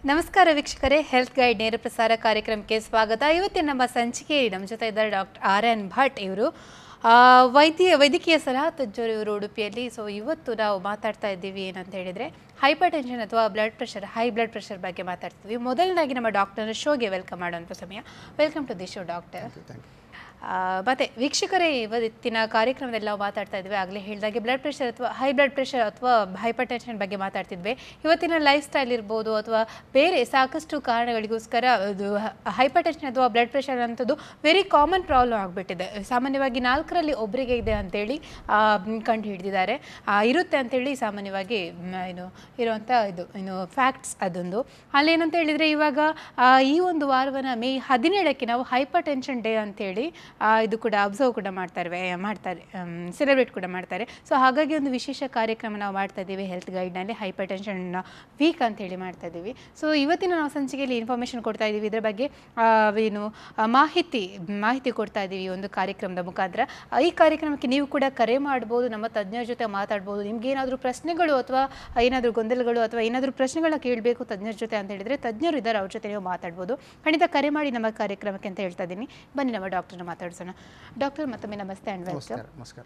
ನಮಸ್ಕಾರ ವೀಕ್ಷಕರೇ, health guide ನೇರ ಪ್ರಸಾರ ಕಾರ್ಯಕ್ರಮಕ್ಕೆ ಸ್ವಾಗತ. ಇವತ್ತಿನ ನಮ್ಮ ಸಂಚಿಕೆಯಲ್ಲಿ ನಮ್ಮ ಜೊತೆ ಇದ್ದಾರೆ ಡಾಕ್ಟರ್ RN ಭಟ್. ಇವರು ವೈದ್ಯಕೀಯ ಸಲಹಾ ತಜ್ಞರು ಇವರು ಉಡುಪಿಯಲ್ಲಿ. ಸೊ ಇವತ್ತು ನಾವು ಮಾತಾಡ್ತಾ ಇದ್ದೀವಿ ಏನಂತ ಹೇಳಿದರೆ ಹೈಪರ್ ಟೆನ್ಷನ್ ಅಥವಾ blood pressure, high blood pressure ಬಗ್ಗೆ ಮಾತಾಡ್ತೀವಿ. ಮೊದಲನಾಗಿ ನಮ್ಮ ಡಾಕ್ಟರ್ನ ಶೋಗೆ ವೆಲ್ಕಮ್ ಮಾಡುವಂಥ ಸಮಯ. Welcome to the show doctor. ಮತ್ತು ವೀಕ್ಷಕರೇ, ಇವತ್ತಿನ ಕಾರ್ಯಕ್ರಮದಲ್ಲಿ ನಾವು ಮಾತಾಡ್ತಾ ಇದ್ವಿ, ಆಗಲೇ ಹೇಳಿದಾಗೆ ಬ್ಲಡ್ ಪ್ರೆಷರ್ ಅಥವಾ ಹೈ ಬ್ಲಡ್ ಪ್ರೆಷರ್ ಅಥವಾ ಹೈಪರ್ ಟೆನ್ಷನ್ ಬಗ್ಗೆ ಮಾತಾಡ್ತಿದ್ವಿ. ಇವತ್ತಿನ ಲೈಫ್ ಸ್ಟೈಲ್ ಇರ್ಬೋದು ಅಥವಾ ಬೇರೆ ಸಾಕಷ್ಟು ಕಾರಣಗಳಿಗೋಸ್ಕರ ಅದು ಹೈಪರ್ ಟೆನ್ಷನ್ ಅಥವಾ ಬ್ಲಡ್ ಪ್ರೆಷರ್ ಅಂಥದ್ದು ವೆರಿ ಕಾಮನ್ ಪ್ರಾಬ್ಲಮ್ ಆಗಿಬಿಟ್ಟಿದೆ. ಸಾಮಾನ್ಯವಾಗಿ 4ರಲ್ಲಿ ಒಬ್ಬರಿಗೆ ಇದೆ ಅಂತೇಳಿ ಕಂಡು ಹಿಡಿದಿದ್ದಾರೆ, ಇರುತ್ತೆ ಅಂತೇಳಿ ಸಾಮಾನ್ಯವಾಗಿ ಇರುವಂಥ ಫ್ಯಾಕ್ಟ್ಸ್ ಅದೊಂದು. ಅಲ್ಲೇನಂತ ಹೇಳಿದರೆ ಇವಾಗ ಈ ಒಂದು ವಾರವನ್ನು ಮೇ 17ಕ್ಕೆ ನಾವು ಹೈಪರ್ ಟೆನ್ಷನ್ ಡೇ ಅಂತೇಳಿ ಇದು ಕೂಡ ಅಬ್ಸರ್ವ್ ಕೂಡ ಮಾಡ್ತಾರೆ, ಸೆಲೆಬ್ರೇಟ್ ಕೂಡ ಮಾಡ್ತಾರೆ. ಸೊ ಹಾಗಾಗಿ ಒಂದು ವಿಶೇಷ ಕಾರ್ಯಕ್ರಮ ನಾವು ಮಾಡ್ತಾ ಇದ್ದೀವಿ ಹೆಲ್ತ್ ಗೈಡ್ನಲ್ಲಿ, ಹೈಪರ್ ಟೆನ್ಷನ್ ವೀಕ್ ಅಂತೇಳಿ ಮಾಡ್ತಾ ಇದ್ದೀವಿ. ಸೊ ಇವತ್ತಿನ ನಾವು ಸಂಚಿಕೆಯಲ್ಲಿ ಇನ್ಫಾರ್ಮೇಷನ್ ಕೊಡ್ತಾ ಇದ್ದೀವಿ, ಇದರ ಬಗ್ಗೆ ಮಾಹಿತಿ ಕೊಡ್ತಾ ಇದ್ದೀವಿ ಈ ಒಂದು ಕಾರ್ಯಕ್ರಮದ ಮುಖಾಂತರ. ಈ ಕಾರ್ಯಕ್ರಮಕ್ಕೆ ನೀವು ಕೂಡ ಕರೆ ಮಾಡ್ಬೋದು, ನಮ್ಮ ತಜ್ಞರ ಜೊತೆ ಮಾತಾಡ್ಬೋದು. ನಿಮ್ಗೆ ಏನಾದರೂ ಪ್ರಶ್ನೆಗಳು ಅಥವಾ ಏನಾದರೂ ಗೊಂದಲಗಳು ಅಥವಾ ಏನಾದರೂ ಪ್ರಶ್ನೆಗಳನ್ನ ಕೇಳಬೇಕು ತಜ್ಞರ ಜೊತೆ ಅಂತ ಹೇಳಿದರೆ ತಜ್ಞರು ಇದ್ದಾರೆ, ಅವ್ರ ಜೊತೆ ನೀವು ಮಾತಾಡ್ಬೋದು. ಖಂಡಿತ ಕರೆ ಮಾಡಿ ನಮ್ಮ ಕಾರ್ಯಕ್ರಮಕ್ಕೆ ಅಂತ ಹೇಳ್ತಾ ಇದ್ದೀನಿ. ಬನ್ನಿ ನಮ್ಮ ಡಾಕ್ಟರ್ನ ಮಾತಾಡ್ಸೋಣ. ಡಾಕ್ಟರ್, ಮತ್ತೊಮ್ಮೆ ನಮಸ್ತೆ ಆ್ಯಂಡ್ ವೆಲ್ಕಮ್. ನಮಸ್ಕಾರ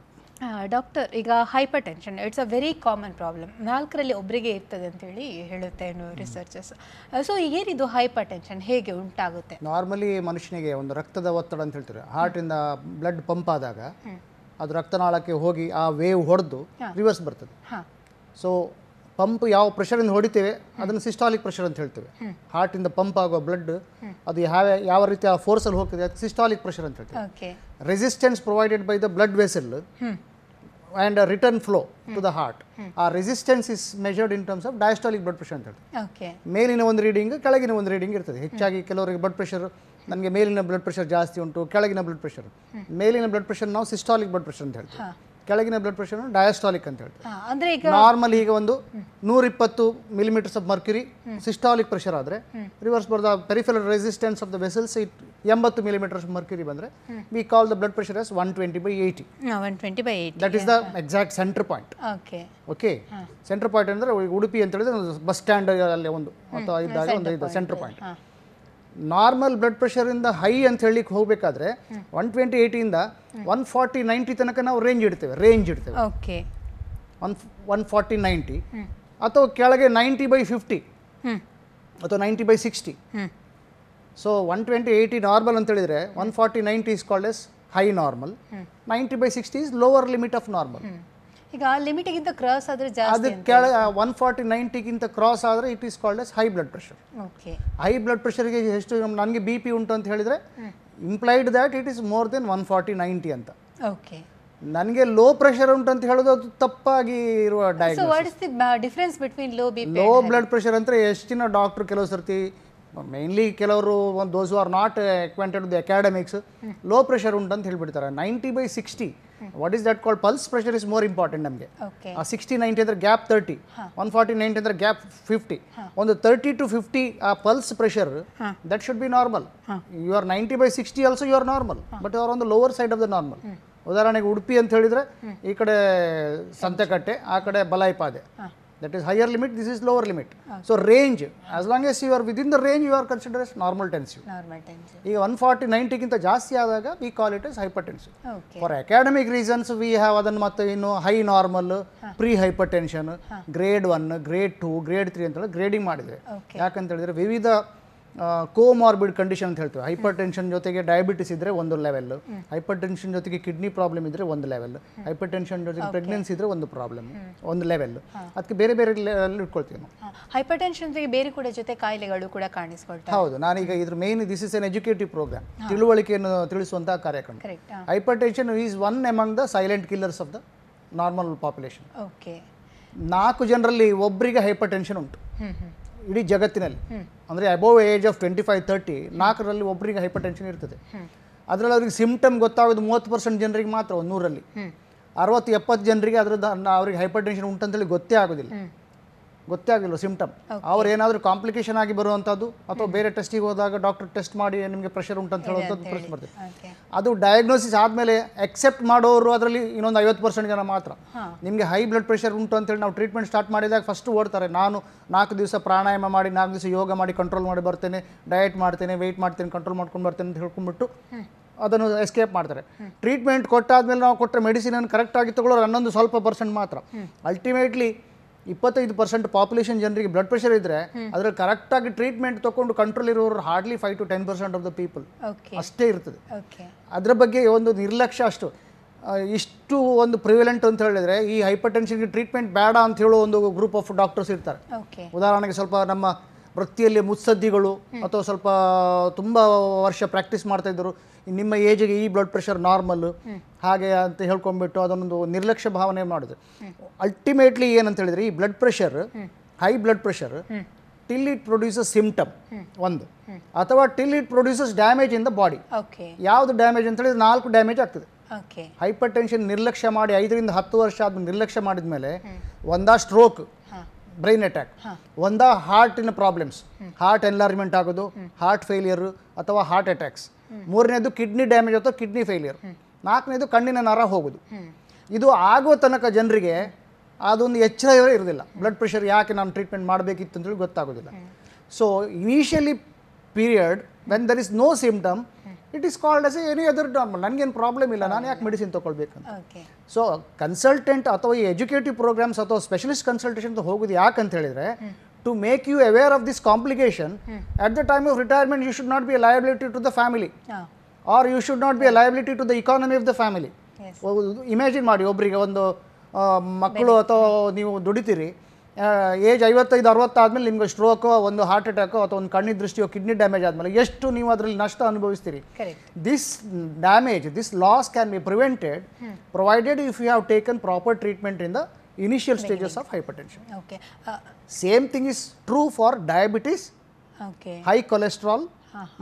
ಡಾಕ್ಟರ್, ಈಗ hyper tension it's a very common problem, 4ರಲ್ಲಿ ಒಬ್ಬರಿಗೆ ಇರ್ತದೆ ಅಂತೇಳಿ ಹೇಳುತ್ತೆ ರಿಸರ್ಚರ್ಸ್. ಸೊ ಏನಿದು ಹೈಪರ್ ಟೆನ್ಷನ್, ಹೇಗೆ ಉಂಟಾಗುತ್ತೆ? ನಾರ್ಮಲಿ ಮನುಷ್ಯನಿಗೆ ಒಂದು ರಕ್ತದ ಒತ್ತಡ ಅಂತ ಹೇಳ್ತಾರೆ, ಹಾರ್ಟಿಂದ ಬ್ಲಡ್ ಪಂಪ್ ಆದಾಗ ಅದು ರಕ್ತನಾಳಕ್ಕೆ ಹೋಗಿ ಆ ವೇವ್ ಹೊಡೆದು ರಿವರ್ಸ್ ಬರ್ತದೆ. ಸೊ ಪಂಪ್ ಯಾವ ಪ್ರೆಷರಿಂದ ಹೊಡಿತೇವೆ ಅದನ್ನು ಸಿಸ್ಟಾಲಿಕ್ ಪ್ರೆಷರ್ ಅಂತ ಹೇಳ್ತೇವೆ. ಹಾರ್ಟಿಂದ ಪಂಪ್ ಆಗುವ ಬ್ಲಡ್ ಅದು ಯಾವ ರೀತಿಯ ಫೋರ್ಸಲ್ಲಿ ಹೋಗ್ತದೆ ಅದು ಸಿಸ್ಟಾಲಿಕ್ ಪ್ರೆಷರ್ ಅಂತ ಹೇಳ್ತೇವೆ. Resistance provided by the blood vessel and return flow to the heart, ಆ resistance is measured in terms of diastolic blood pressure ಅಂತ ಹೇಳ್ತೇವೆ. ಮೇಲಿನ ಒಂದು ರೀಡಿಂಗ್, ಕೆಳಗಿನ ಒಂದು ರೀಡಿಂಗ್ ಇರ್ತದೆ. ಹೆಚ್ಚಾಗಿ ಕೆಲವರಿಗೆ ಬ್ಲಡ್ ಪ್ರೆಷರ್, ನನಗೆ ಮೇಲಿನ ಬ್ಲಡ್ ಪ್ರೆಷರ್ ಜಾಸ್ತಿ ಉಂಟು, ಕೆಳಗಿನ ಬ್ಲಡ್ ಪ್ರೆಷರ್. ಮೇಲಿನ ಬ್ಲಡ್ ಪ್ರೆಷರ್ ನಾವು ಸಿಸ್ಟಾಲಿಕ್ ಬ್ಲಡ್ ಪ್ರೆಷರ್ ಅಂತ ಹೇಳ್ತೇವೆ, ಕೆಳಗಿನ ಬ್ಲಡ್ ಪ್ರೆಷರ್ ಡಯಾಸ್ಟಾಲಿಕ್ ಅಂತ ಹೇಳ್ತೇವೆ. ನಾರ್ಮಲ್ ಈಗ ಒಂದು 120 millimetres of mercury systolic pressure ಆದರೆ reverse bar the peripheral resistance of the vessels 80 millimetres mercury ಬಂದರೆ we call the blood pressure as 120/80. That is the exact centre point. Okay, centre point ಅಂದರೆ ಉಡುಪಿ ಅಂತ ಹೇಳಿದ್ರೆ bus stand ಅಲ್ಲಿ ಒಂದು ಅಥವಾ ಇದ್ದಾಗ ಒಂದು ಸೆಂಟರ್ ಪಾಯಿಂಟ್. ನಾರ್ಮಲ್ ಬ್ಲಡ್ ಪ್ರೆಷರಿಂದ ಹೈ ಅಂತ ಹೇಳಲಿಕ್ಕೆ ಹೋಗಬೇಕಾದ್ರೆ 120/80 140/90 ತನಕ ನಾವು ರೇಂಜ್ ಇಡ್ತೇವೆ. 140/90 ಅಥವಾ ಕೆಳಗೆ 90/50 ಅಥವಾ 90/60. ಸೊ 120/80 ನಾರ್ಮಲ್ ಅಂತ ಹೇಳಿದರೆ 140/90 is called as high normal, 90/60 is lower limit of normal. ಈಗ ಲಿಮಿಟ್ಗಿಂತ ಕ್ರಾಸ್ ಆದರೆ ಜಾಸ್ತಿ, ಅದು ಕೆಳಗೆ 140/90ಗಿಂತ ಕ್ರಾಸ್ ಆದರೆ it is called as high blood pressure. High blood ಪ್ರೆಷರ್ಗೆ ಎಷ್ಟು ನನಗೆ BP ಉಂಟು ಅಂತ ಹೇಳಿದರೆ implied that it is more than 140/90 ಅಂತ. ನನಗೆ ಲೋ ಪ್ರೆಷರ್ ಉಂಟು ಅಂತ ಹೇಳೋದು ಅದು ತಪ್ಪಾಗಿ ಇರುವ difference between low blood pressure ಅಂದರೆ ಎಷ್ಟು ಜನ ಡಾಕ್ಟರ್ ಕೆಲವು ಸರ್ತಿ, ಮೇನ್ಲಿ ಕೆಲವರು those are not acquainted with academics, low pressure ಉಂಟು ಅಂತ ಹೇಳ್ಬಿಡ್ತಾರೆ. 90/60 what is that called pulse pressure is more important ನಮಗೆ. 60/90 ಅಂದರೆ ಗ್ಯಾಪ್ 30, 140/90 ಅಂದರೆ ಗ್ಯಾಪ್ 50. ಒಂದು 30 to 50 ಆ pulse pressure that should be normal. You are 90/60 also you are normal, but you are on the lower side of the normal. ಉದಾಹರಣೆಗೆ ಉಡುಪಿ ಅಂತ ಹೇಳಿದರೆ ಈ ಕಡೆ ಸಂತೆಕಟ್ಟೆ, ಆ ಕಡೆ ಬಲಾಯಿಪಾದೆ, that is higher limit, this is lower limit. So range, as long as you are within the range, you are considered as normal tensive. ಈಗ 140/90ಗಿಂತ ಜಾಸ್ತಿ ಆದಾಗ we call it as hypertensive. For academic reasons we have ಅದನ್ನು ಮತ್ತೆ ಇನ್ನು high normal, pre hypertension, grade 1, grade 2, grade 3 ಅಂತ grading ಮಾಡಿದೆ. ಯಾಕಂತ ಹೇಳಿದ್ರೆ ವಿವಿಧ ಕೋಮಾರ್ಬಿಡ್ ಕಂಡೀಷನ್ ಅಂತ ಹೇಳ್ತೀವಿ. ಹೈಪರ್ ಟೆನ್ಷನ್ ಜೊತೆಗೆ ಡಯಾಬಿಟಿಸ್ ಇದ್ದರೆ ಒಂದು ಲೆವೆಲ್, ಹೈಪರ್ ಟೆನ್ಷನ್ ಜೊತೆಗೆ ಕಿಡ್ನಿ ಪ್ರಾಬ್ಲಮ್ ಇದ್ದರೆ ಒಂದು ಲೆವೆಲ್, ಹೈಪರ್ ಟೆನ್ಷನ್ ಜೊತೆಗೆ ಪ್ರೆಗ್ನೆನ್ಸಿ ಇದ್ದರೆ ಒಂದು ಪ್ರಾಬ್ಲಮ್, ಒಂದು ಲೆವೆಲ್. ಅದಕ್ಕೆ ಬೇರೆ ಬೇರೆ ಲೆವೆಲ್ ಇಟ್ಕೊಳ್ತೀವಿ ನಾವು. ಹೈಪರ್ ಟೆನ್ಷನ್ ಜೊತೆಗೆ ಬೇರೆ ಕೂಡ ಜೊತೆ ಕಾಯಿಲೆಗಳು ಕೂಡ ಕಾಣಿಸ್ಕೊಳ್ತವೆ. ಹೌದು, ನಾನೀಗ ಇದ್ರ main this is an educative program, ತಿಳುವಳಿಕೆಯನ್ನು ತಿಳಿಸುವಂತಹ ಕಾರ್ಯಕ್ರಮ. Hypertension is one among the silent killers of the normal population. 4 ಜನರಲ್ಲಿ ಒಬ್ಬರಿಗೆ ಹೈಪರ್ ಟೆನ್ಷನ್ ಉಂಟು ಇಡೀ ಜಗತ್ತಿನಲ್ಲಿ. ಅಂದರೆ ಅಬೋವ್ ಏಜ್ ಆಫ್ 25-30 4ರಲ್ಲಿ ಒಬ್ಬರಿಗೆ ಹೈಪರ್ ಟೆನ್ಷನ್ ಇರ್ತದೆ. ಅದರಲ್ಲಿ ಅವ್ರಿಗೆ ಸಿಂಪ್ಟಮ್ ಗೊತ್ತಾಗೋದು 30% ಜನರಿಗೆ ಮಾತ್ರ, 100ರಲ್ಲಿ 60-70 ಜನರಿಗೆ ಅದ್ರದ್ದು ಅವ್ರಿಗೆ ಹೈಪರ್ ಟೆನ್ಷನ್ ಉಂಟಂತೇಳಿ ಗೊತ್ತೇ ಆಗೋದಿಲ್ಲ. ಗೊತ್ತೇ ಆಗಿಲ್ಲ ಸಿಂಪ್ಟಮ್. ಅವ್ರು ಏನಾದರೂ ಕಾಂಪ್ಲಿಕೇಶನ್ ಆಗಿ ಬರುವಂಥದ್ದು ಅಥವಾ ಬೇರೆ ಟೆಸ್ಟಿಗೆ ಹೋದಾಗ ಡಾಕ್ಟರ್ ಟೆಸ್ಟ್ ಮಾಡಿ ನಿಮಗೆ ಪ್ರೆಷರ್ ಉಂಟಂತ ಹೇಳುವಂಥದ್ದು ಪ್ರಶ್ನೆ ಬರ್ತದೆ. ಅದು ಡಯಾಗ್ನೋಸಿಸ್ ಆದಮೇಲೆ ಎಕ್ಸೆಪ್ಟ್ ಮಾಡೋರು ಅದರಲ್ಲಿ ಇನ್ನೊಂದು 50% ಜನ ಮಾತ್ರ. ನಿಮಗೆ ಹೈ ಬ್ಲಡ್ ಪ್ರೆಷರ್ ಉಂಟು ಅಂತೇಳಿ ನಾವು ಟ್ರೀಟ್ಮೆಂಟ್ ಸ್ಟಾರ್ಟ್ ಮಾಡಿದಾಗ ಫಸ್ಟ್ ಓಡ್ತಾರೆ, ನಾನು 4 ದಿವಸ ಪ್ರಾಣಾಯಾಮ ಮಾಡಿ 4 ದಿವಸ ಯೋಗ ಮಾಡಿ ಕಂಟ್ರೋಲ್ ಮಾಡಿ ಬರ್ತೇನೆ, ಡಯಟ್ ಮಾಡ್ತೇನೆ, ವೆಯ್ಟ್ ಮಾಡ್ತೇನೆ, ಕಂಟ್ರೋಲ್ ಮಾಡ್ಕೊಂಡು ಬರ್ತೇನೆ ಅಂತ ಹೇಳ್ಕೊಂಡ್ಬಿಟ್ಟು ಅದನ್ನು ಎಸ್ಕೇಪ್ ಮಾಡ್ತಾರೆ. ಟ್ರೀಟ್ಮೆಂಟ್ ಕೊಟ್ಟಾದ್ಮೇಲೆ ನಾವು ಕೊಟ್ಟರೆ ಮೆಡಿಸಿನನ್ನು ಕರೆಕ್ಟಾಗಿ ತಗೊಳ್ಳೋರು ಹನ್ನೊಂದು ಸ್ವಲ್ಪ ಪರ್ಸೆಂಟ್ ಮಾತ್ರ. ಅಲ್ಟಿಮೇಟ್ಲಿ 25% ಪಾಪ್ಯುಲೇಷನ್ ಜನರಿಗೆ ಬ್ಲಡ್ ಪ್ರೆಷರ್ ಇದ್ದರೆ ಅದರಲ್ಲಿ ಕರೆಕ್ಟಾಗಿ ಟ್ರೀಟ್ಮೆಂಟ್ ತೊಗೊಂಡು ಕಂಟ್ರೋಲ್ ಇರೋರು hardly 5 to 10% of the people ಅಷ್ಟೇ ಇರ್ತದೆ. ಅದರ ಬಗ್ಗೆ ಒಂದು ನಿರ್ಲಕ್ಷ್ಯ ಅಷ್ಟು. ಇಷ್ಟು ಒಂದು ಪ್ರಿವಿಲೆಂಟ್ ಅಂತ ಹೇಳಿದರೆ ಈ ಹೈಪರ್ ಟೆನ್ಷನ್ಗೆ ಟ್ರೀಟ್ಮೆಂಟ್ ಬೇಡ ಅಂತ ಹೇಳೋ ಒಂದು ಗ್ರೂಪ್ ಆಫ್ ಡಾಕ್ಟರ್ಸ್ ಇರ್ತಾರೆ. ಉದಾಹರಣೆಗೆ ಸ್ವಲ್ಪ ನಮ್ಮ ವೃತ್ತಿಯಲ್ಲಿ ಮುತ್ಸದ್ದಿಗಳು ಅಥವಾ ಸ್ವಲ್ಪ ತುಂಬ ವರ್ಷ ಪ್ರಾಕ್ಟೀಸ್ ಮಾಡ್ತಾಯಿದ್ದರು, ನಿಮ್ಮ ಏಜಿಗೆ ಈ ಬ್ಲಡ್ ಪ್ರೆಷರ್ ನಾರ್ಮಲ್ಲು ಹಾಗೆ ಅಂತ ಹೇಳ್ಕೊಂಡ್ಬಿಟ್ಟು ಅದನ್ನೊಂದು ನಿರ್ಲಕ್ಷ್ಯ ಭಾವನೆ ಮಾಡಿದ್ರು. ಅಲ್ಟಿಮೇಟ್ಲಿ ಏನಂತ ಹೇಳಿದರೆ ಈ blood pressure, high blood pressure till it produces symptom ಒಂದು, ಅಥವಾ till it produces damage in the body. ಯಾವುದು ಡ್ಯಾಮೇಜ್ ಅಂತ ಹೇಳಿದ್ರೆ 4 ಡ್ಯಾಮೇಜ್ ಆಗ್ತದೆ. ಹೈಪರ್ ಟೆನ್ಷನ್ ನಿರ್ಲಕ್ಷ್ಯ ಮಾಡಿ 5 ರಿಂದ 10 ವರ್ಷ ಆದ್ಮೇಲೆ ನಿರ್ಲಕ್ಷ್ಯ ಮಾಡಿದ ಮೇಲೆ ಒಂದಾ ಸ್ಟ್ರೋಕ್, ಬ್ರೈನ್ ಅಟ್ಯಾಕ್, ಒಂದಾ ಹಾರ್ಟಿನ ಪ್ರಾಬ್ಲಮ್ಸ್, ಹಾರ್ಟ್ ಎನ್ಲಾರ್ಜ್ಮೆಂಟ್ ಆಗೋದು, ಹಾರ್ಟ್ ಫೇಲಿಯರ್ ಅಥವಾ ಹಾರ್ಟ್ ಅಟ್ಯಾಕ್ಸ್, ಮೂರನೇದು ಕಿಡ್ನಿ ಡ್ಯಾಮೇಜ್ ಅಥವಾ ಕಿಡ್ನಿ ಫೇಲಿಯರ್, 4ನೇದು ಕಣ್ಣಿನ ನರ ಹೋಗೋದು. ಇದು ಆಗೋ ತನಕ ಜನರಿಗೆ ಅದೊಂದು ಎಚ್ಚರ ಇರೋದಿಲ್ಲ. ಬ್ಲಡ್ ಪ್ರೆಷರ್ ಯಾಕೆ ನಾನು ಟ್ರೀಟ್ಮೆಂಟ್ ಮಾಡಬೇಕಿತ್ತು ಅಂತೇಳಿ ಗೊತ್ತಾಗೋದಿಲ್ಲ. So initially period when there is no symptom it is called as any other normal, ನನಗೇನು ಪ್ರಾಬ್ಲಮ್ ಇಲ್ಲ, ನಾನು ಯಾಕೆ ಮೆಡಿಸಿನ್ ತೊಗೊಳ್ಬೇಕಂತ. ಸೊ ಕನ್ಸಲ್ಟೆಂಟ್ ಅಥವಾ ಈ ಎಜುಕೇಟಿವ್ ಪ್ರೋಗ್ರಾಮ್ಸ್ ಅಥವಾ ಸ್ಪೆಷಲಿಸ್ಟ್ ಕನ್ಸಲ್ಟೇಷನ್ ಹೋಗೋದು ಯಾಕಂತ ಹೇಳಿದರೆ to make you aware of this complication. At the time of retirement you should not be a liability to the family, or you should not be a liability to the economy of the family. Imagine ಮಾಡಿ, ಒಬ್ಬರಿಗೆ ಒಂದು ಮಕ್ಕಳು ಅಥವಾ ನೀವು ದುಡಿತೀರಿ, age 55-60 ಆದಮೇಲೆ ನಿಮ್ಗೆ ಸ್ಟ್ರೋಕೋ, ಒಂದು heart ಅಟ್ಯಾಕೋ ಅಥವಾ ಒಂದು ಕಣ್ಣಿನ ದೃಷ್ಟಿಯೋ, ಕಿಡ್ನಿ ಡ್ಯಾಮೇಜ್ ಆದಮೇಲೆ ಎಷ್ಟು ನೀವು ಅದರಲ್ಲಿ ನಷ್ಟ ಅನುಭವಿಸ್ತೀರಿ. This damage, this loss can be prevented provided if you have taken proper treatment in the initial stages of hypertension. Same thing is true for diabetes, high cholesterol.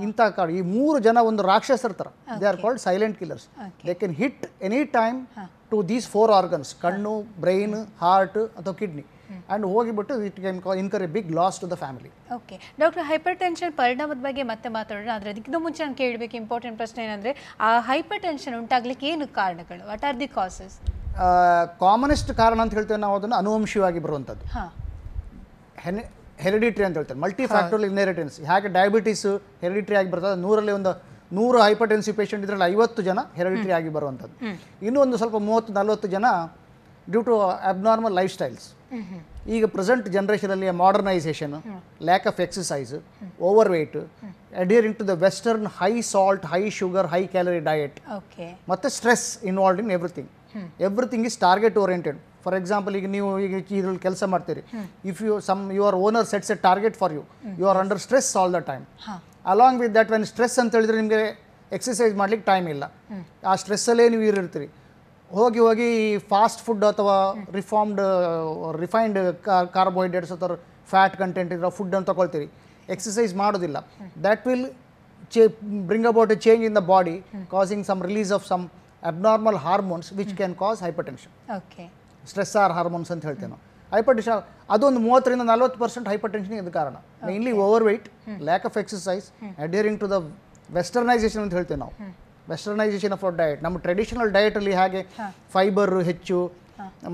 ಇಂಥ ಈ 3 ಜನ ಒಂದು ರಾಕ್ಷಸರ ಥರ, they are called silent killers. They can hit any time to these 4 organs, ಕಣ್ಣು, brain, heart ಅಥವಾ kidney, and ಹೋಗಿಬಿಟ್ಟು it can incur a big loss to the family. Okay doctor, hypertension ಪರಿಣಾಮದ ಬಗ್ಗೆ ಮತ್ತೆ ಮಾತಾಡೋಣ. ಆದರೆ ಅದಕ್ಕಿಂತ ಮುಂಚೆ ನಾನು ಕೇಳಬೇಕು ಇಂಪಾರ್ಟೆಂಟ್ ಪ್ರಶ್ನೆ ಏನಂದರೆ, ಆ ಹೈಪರ್ ಟೆನ್ಷನ್ ಉಂಟಾಗಲಿಕ್ಕೆ ಏನು ಕಾರಣಗಳು? What are the causes? Commonest ಕಾರಣ ಅಂತ ಹೇಳ್ತೇವೆ ನಾವು, ಅದನ್ನು ಅನುವಂಶಿಯವಾಗಿ ಬರುವಂಥದ್ದು, ಹೆರಿಡಿಟ್ರಿ ಅಂತ ಹೇಳ್ತಾರೆ, ಮಲ್ಟಿ ಫ್ಯಾಕ್ಟೋರಿಯಲ್ ಇನ್ಹೆರಿಟೆನ್ಸ್. ಹಾಗೆ ಡಯಾಬಿಟೀಸು ಹೆರಿಡಿಟ್ರಿ ಆಗಿ ಬರ್ತದೆ. 100 ಹೈಪರ್ ಟೆನ್ಸಿವ್ ಪೇಷಂಟ್ ಇದರಲ್ಲಿ 50 ಜನ ಹೆರಿಡಿಟ್ರಿ ಆಗಿ ಬರುವಂಥದ್ದು. ಇನ್ನೂ ಒಂದು ಸ್ವಲ್ಪ 30-40 ಜನ due to abnormal life styles. ಈಗ ಪ್ರೆಸೆಂಟ್ ಜನ್ರೇಷನಲ್ಲಿ modernisation, lack of exercise, over weight, adhering to the western high salt, high sugar, high calorie diet, ಮತ್ತು stress involved in everything is target oriented. For example, ಈಗ ನೀವು ಈಗ ಇದರಲ್ಲಿ ಕೆಲಸ ಮಾಡ್ತೀರಿ, if your owner sets a target for you, you are under stress all the time. Along with that, when stress ಅಂತ ಹೇಳಿದ್ರೆ ನಿಮಗೆ ಎಕ್ಸಸೈಸ್ ಮಾಡ್ಲಿಕ್ಕೆ ಟೈಮ್ ಇಲ್ಲ, ಆ ಸ್ಟ್ರೆಸ್ಸಲ್ಲೇ ನೀವು ಇರ್ತೀರಿ. ಹೋಗಿ ಫಾಸ್ಟ್ ಫುಡ್ ಅಥವಾ ರಿಫೈನ್ಡ್ ಕಾರ್ಬೋಹೈಡ್ರೇಟ್ಸ್ ಅಥವಾ ಫ್ಯಾಟ್ ಕಂಟೆಂಟ್ ಇರೋ ಫುಡ್ಡನ್ನು ತಗೊಳ್ತೀರಿ, ಎಕ್ಸಸೈಸ್ ಮಾಡೋದಿಲ್ಲ. That will bring about a change in the body, causing some release of some abnormal hormones which can cause hypertension. Stressor hormones ಅಂತ ಹೇಳ್ತೇವೆ ನಾವು. ಹೈಪರ್ಟೆನ್ಷನ್ ಅದೊಂದು 30-40% ಹೈಪರ್ಟೆನ್ಷನ್ ಇದು ಕಾರಣ. Mainly over weight, lack of exercise, adhering to the westernisation ಅಂತ ಹೇಳ್ತೇವೆ ನಾವು. Westernisation of our diet. ನಮ್ಮ ಟ್ರೆಡಿಷನಲ್ ಡಯಟಲ್ಲಿ ಹಾಗೆ ಫೈಬರ್ ಹೆಚ್ಚು,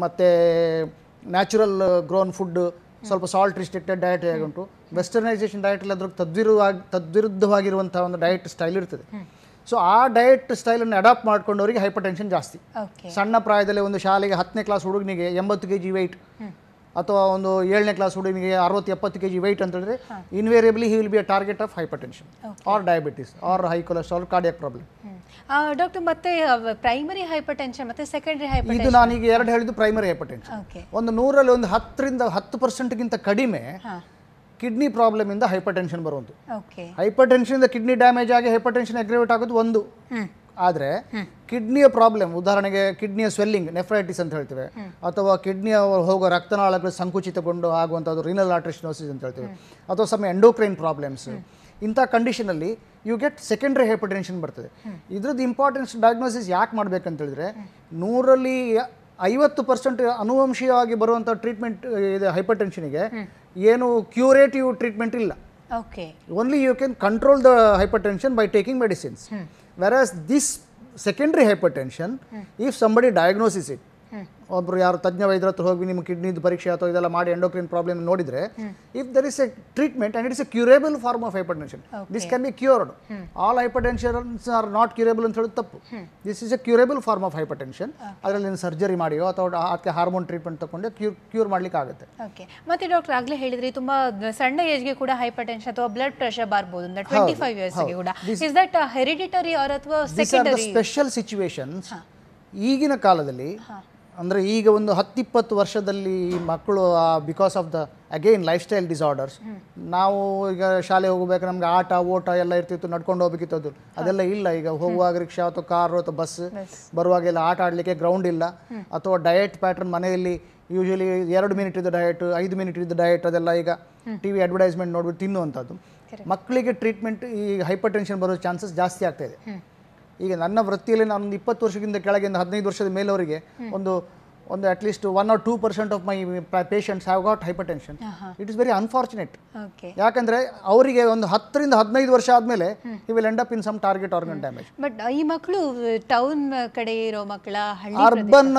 ಮತ್ತು ನ್ಯಾಚುರಲ್ ಗ್ರೋನ್ ಫುಡ್, ಸ್ವಲ್ಪ ಸಾಲ್ಟ್ ರಿಸ್ಟ್ರಿಕ್ಟೆಡ್ ಡಯಟ್ ಹೇಗುಂಟು. ವೆಸ್ಟರ್ನೈಸೇಷನ್ ಡಯಟಲ್ಲಿ ಅದ್ರ ತದ್ವಿರುದ್ಧವಾಗಿರುವಂಥ ಒಂದು ಡಯಟ್ ಸ್ಟೈಲ್ ಇರ್ತದೆ. ಸೊ ಆ ಡಯಟ್ ಸ್ಟೈಲನ್ನು ಅಡಾಪ್ಟ್ ಮಾಡ್ಕೊಂಡವರಿಗೆ ಹೈಪರ್ ಟೆನ್ಷನ್ ಜಾಸ್ತಿ. ಸಣ್ಣ ಪ್ರಾಯದಲ್ಲಿ ಒಂದು ಶಾಲೆಗೆ 10ನೇ ಕ್ಲಾಸ್ ಹುಡುಗನಿಗೆ 80 kg ವೆಯ್ಟ್, ಅಥವಾ ಒಂದು 7ನೇ ಕ್ಲಾಸ್ ಹುಡುಗನಿಗೆ 60-70 kg ವೆಯ್ಟ್ ಅಂತ ಹೇಳಿದ್ರೆ invariably he will be a target of hypertension or diabetes or high cholesterol, cardiac problem. Doctor, ಮತ್ತೆ ಪ್ರೈಮರಿ ಹೈಪರ್ ಟೆನ್ಷನ್ ಮತ್ತೆ ಸೆಕೆಂಡರಿ ಹೈಪರ್ ಟೆನ್ಷನ್, ಇದು ನಾನೀಗ 2 ಹೇಳಿದ್ದು ಪ್ರೈಮರಿ ಹೈಪರ್ ಟೆನ್ಷನ್. ಒಂದು 100ರಲ್ಲಿ ಒಂದು 10% ಕಡಿಮೆ ಕಿಡ್ನಿ ಪ್ರಾಬ್ಲಮ್ ಇಂದ ಹೈಪರ್ ಟೆನ್ಷನ್ ಬರುವಂತು. ಹೈಪರ್ ಟೆನ್ಷನ್ ಇಂದ ಕಿಡ್ನಿ ಡ್ಯಾಮೇಜ್ ಆಗಿ ಹೈಪರ್ ಟೆನ್ಷನ್ ಅಗ್ರಿವೇಟ್ ಆಗೋದು ಒಂದು. ಆದರೆ ಕಿಡ್ನಿಯ ಪ್ರಾಬ್ಲಮ್, ಉದಾಹರಣೆಗೆ ಕಿಡ್ನಿಯ ಸ್ವೆಲ್ಲಿಂಗ್, ನೆಫ್ರೈಟಿಸ್ ಅಂತ ಹೇಳ್ತೇವೆ, ಅಥವಾ ಕಿಡ್ನಿಯ ಹೋಗೋ ರಕ್ತನಾಳಗಳು ಸಂಕುಚಿತಗೊಂಡು ಆಗುವಂಥದ್ದು ರೀನಲ್ ಆರ್ಟರಿಸ್ನೋಸಿಸ್ ಅಂತ ಹೇಳ್ತೇವೆ, ಅಥವಾ ಸಮ್ ಎಂಡೋಕ್ರೈನ್ ಪ್ರಾಬ್ಲಮ್ಸ್. ಇಂಥ ಕಂಡೀಷನಲ್ಲಿ you get secondary hyper tension ಬರ್ತದೆ. ಇದ್ರದ್ದು ಇಂಪಾರ್ಟೆನ್ಸ್ ಡಯಾಗ್ನೋಸಿಸ್ ಯಾಕೆ ಮಾಡಬೇಕಂತ ಹೇಳಿದ್ರೆ, 100ರಲ್ಲಿ 50% ಅನುವಂಶೀಯವಾಗಿ ಬರುವಂಥ ಟ್ರೀಟ್ಮೆಂಟ್ ಇದೆ ಹೈಪರ್ ಟೆನ್ಷನಿಗೆ, ಏನು ಕ್ಯೂರೇಟಿವ್ ಟ್ರೀಟ್ಮೆಂಟ್ ಇಲ್ಲ. Okay, only you can control the hyper tension by taking medicines. Whereas this secondary hyper tension, if somebody diagnosis it, ಒಬ್ಬರು ಯಾರು ತಜ್ಞ ವೈದ್ಯರ ಹತ್ರ ಹೋಗಿ ನಿಮ್ಮ ಕಿಡ್ನಿದು ಪರೀಕ್ಷೆ ಅಥವಾ ಇದೆಲ್ಲ ಮಾಡಿ ಎಂಡೋಕ್ರಿನ್ ಪ್ರಾಬ್ಲಮ್ ನೋಡಿದರೆ, if there is a treatment and it's a curable form of hypertension, this can be cured. All hypertensions are not curable ಅಂತ ಹೇಳೋದು ತಪ್ಪು. This is a curable form of hypertension. ಅದರಲ್ಲಿ surgery ಮಾಡಿಯೋ ಅಥವಾ ಅದಕ್ಕೆ hormone treatment ತಗೊಂಡು cure ಮಾಡ್ಲಿಕ್ಕೆ ಆಗುತ್ತೆ. ಓಕೆ. ಮತ್ತೆ ಡಾಕ್ಟರ್ ಆಗಲೇ ಹೇಳಿದ್ರಿ ತುಂಬಾ ಸಣ್ಣ ಏಜ್ಗೆ ಕೂಡ ಹೈಪರ್ ಟೆನ್ಷನ್ ಅಥವಾ ಬ್ಲಡ್ ಪ್ರೆಷರ್ ಬರ್ಬೋದು, 25 ಇಯರ್ಸ್ಗೆ ಕೂಡ. ಇಸ್ ದಟ್ ಹೆರಿಡಿಟರಿ ಆರ್ ಅಥವಾ ಸೆಕೆಂಡರಿ? ಸ್ಪೆಷಲ್ ಸಿಚುವೇಶನ್ಸ್ ಈಗಿನ ಕಾಲದಲ್ಲಿ, ಅಂದರೆ ಈಗ ಒಂದು 10-20 ವರ್ಷದಲ್ಲಿ ಮಕ್ಕಳು because of the again life style disorders, ನಾವು ಈಗ ಶಾಲೆ ಹೋಗಬೇಕು, ನಮ್ಗೆ ಆಟ ಓಟ ಎಲ್ಲ ಇರ್ತಿತ್ತು, ನಡ್ಕೊಂಡು ಹೋಗ್ಬೇಕಿತ್ತು, ಅದೆಲ್ಲ ಇಲ್ಲ. ಈಗ ಹೋಗುವಾಗ ರಿಕ್ಷಾ ಅಥವಾ ಕಾರು ಅಥವಾ ಬಸ್, ಬರುವಾಗೆಲ್ಲ ಆಟ ಆಡಲಿಕ್ಕೆ ಗ್ರೌಂಡ್ ಇಲ್ಲ, ಅಥವಾ ಡಯಟ್ ಪ್ಯಾಟರ್ನ್ ಮನೆಯಲ್ಲಿ ಯೂಶಲಿ 2 ಮಿನಿಟ್ ಇದ್ದ ಡಯಟ್, 5 ಮಿನಿಟ್ ಇದ್ದ ಡಯಟ್, ಅದೆಲ್ಲ ಈಗ ಟಿ ವಿ ಅಡ್ವರ್ಟೈಸ್ಮೆಂಟ್ ನೋಡ್ಬಿಟ್ಟು ತಿನ್ನುವಂಥದ್ದು. ಮಕ್ಕಳಿಗೆ ಟ್ರೀಟ್ಮೆಂಟ್ ಈ ಹೈಪರ್ ಟೆನ್ಷನ್ ಬರೋ ಚಾನ್ಸಸ್ ಜಾಸ್ತಿ ಆಗ್ತಾ ಇದೆ. ಈಗ ನನ್ನ ವೃತ್ತಿಯಲ್ಲಿ ನಾನು 20 ವರ್ಷಕ್ಕಿಂತ ಕೆಳಗಿಂದ 15 ವರ್ಷದ ಮೇಲವರಿಗೆ ಒಂದು at least 1 or 2% of my patients have got hypertension. It is very unfortunate. ಯಾಕಂದ್ರೆ ಅವರಿಗೆ ಒಂದು 10 ರಿಂದ 15 ವರ್ಷ ಆದಮೇಲೆ he will end up in some target organ damage. But ಈ ಮಕ್ಕಳು ಟೌನ್ ಕಡೆ ಇರೋ ಮಕ್ಕಳ, ಅರ್ಬನ್